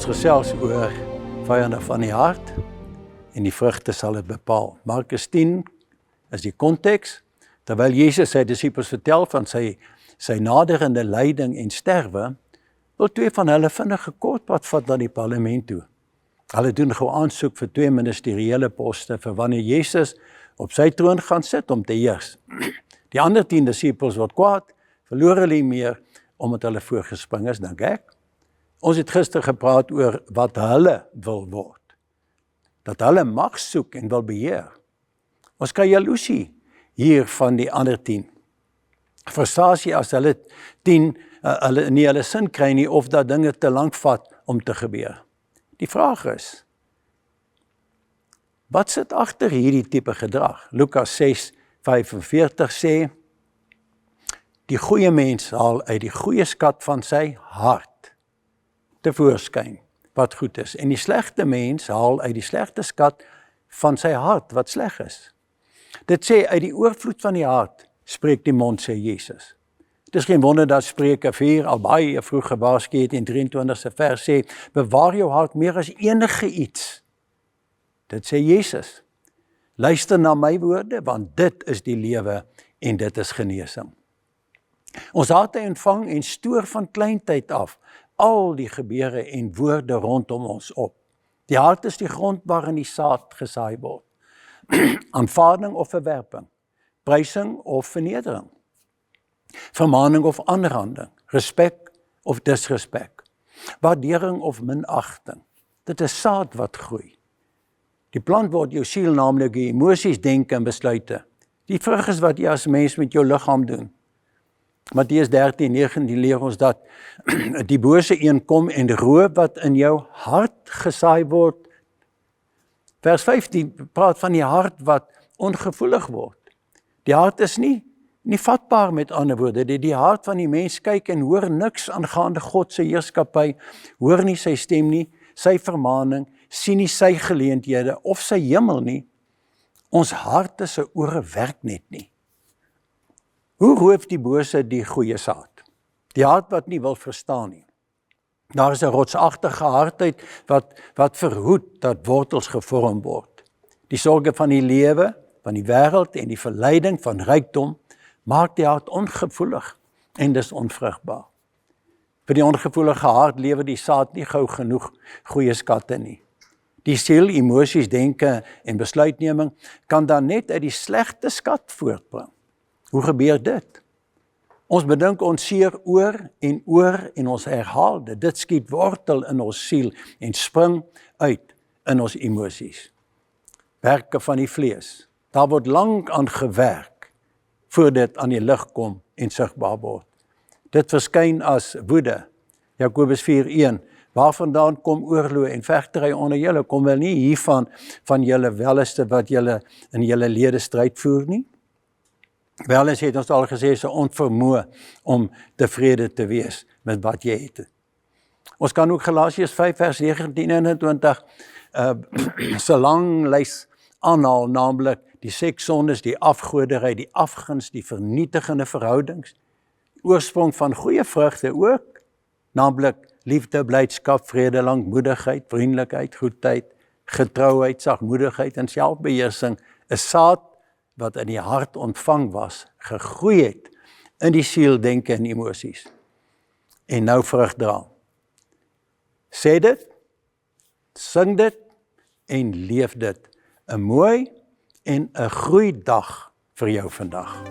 Ons gesels oor vyande van die hart en die vrugte sal dit bepaal. Markus 10 is die konteks, terwyl Jesus sy disippels vertel van sy naderende lyding en sterwe, wil 2 van hulle vinnig 'n kort pad vat na die parlement toe. Hulle doen gou aansoek vir 2 ministeriële poste vir wanneer Jesus op sy troon gaan sit om te heers. Die ander 10 disippels word kwaad, verloor hulle nie meer omdat hulle voorgespring is, dink ek. Ons het gister gepraat oor wat hulle wil word. Dat hulle mag soek en wil beheer. Ons kry jaloesie hier van die ander 10. Frustrasie as hulle 10 hulle nie hulle sin kry nie of dat dinge te lank vat om te gebeur. Die vraag is, wat sit agter hierdie tipe gedrag? Lukas 6:45 sê, die goeie mens haal uit die goeie skat van sy hart tevoorskyn wat goed is. En die slegte mens haal uit die slegte skat van sy hart wat sleg is. Dit sê, uit die oorvloed van die hart spreek die mond, sê Jesus. Het is geen wonder dat Spreuke 4 al baie vroeg gewaarsku het in 23ste vers sê, bewaar jou hart meer as enige iets. Dit sê Jesus. Luister na my woorde, want dit is die lewe en dit is genesing. Ons harte ontvang en stoor van kleintyd af al die gebeure en woorde rondom ons op. Die hart is die grond waarin die saad gesaai word. Aanvaarding of verwerping, prysing of vernedering, vermaning of aanranding, respek of disrespek, waardering of minagting. Dit is saad wat groei. Die plant word jou siel, naamlik jou emosies, denke en besluite. Die vrug is wat jy as mens met jou liggaam doen. Matteus 13:19 leer ons dat die bose een kom en roof wat in jou hart gesaai word. Vers 15 praat van die hart wat ongevoelig word. Die hart is nie vatbaar, met ander woorde. Die hart van die mens kyk en hoor niks aangaande God se heerskappy, hoor nie sy stem nie, sy vermaning, sien nie sy geleenthede of sy hemel nie. Ons harte se ore werk net nie. Hoe roof die bose die goeie saad? Die hart wat nie wil verstaan nie. Daar is 'n rotsagtige hartheid wat verhoed dat wortels gevorm word. Die sorge van die lewe, van die wêreld en die verleiding van rykdom maak die hart ongevoelig en dis onvrugbaar. Vir die ongevoelige hart lewer die saad nie gou genoeg goeie skatte nie. Die siel, emosies, denke en besluitneming kan dan net uit die slegte skat voortbring. Hoe gebeur dit? Ons bedink ons seer oor en ons herhaal dit. Dit skiet wortel in ons siel en spring uit in ons emosies. Werke van die vlees. Daar word lank aan gewerk voor dit aan die lig kom en sigbaar word. Dit verskyn as woede. Jakobus 4:1. Waarvandaan kom oorlog en vegtery onder julle? Kom wel nie hiervan van julle welleste wat julle in julle lede stryd voer nie? Wellens het ons al gesê, is 'n onvermoë om tevrede te wees met wat jy het. Ons kan ook Galasiërs 5 vers 19 en 20 so lang lys aanhaal, naamlik die sekssondes, die afgoderry, die afguns, die vernietigende verhoudings, oorsprong van goeie vrugte ook, naamlik liefde, blydskap, vrede, lankmoedigheid, vriendelikheid, goedheid, getrouheid, sagmoedigheid en selfbeheersing, 'n saad wat in die hart ontvang was, gegroei het in die siel, denke en emosies. En nou vrug dra. Sê dit, sing dit en leef dit. 'n mooi en 'n groeidag vir jou vandag.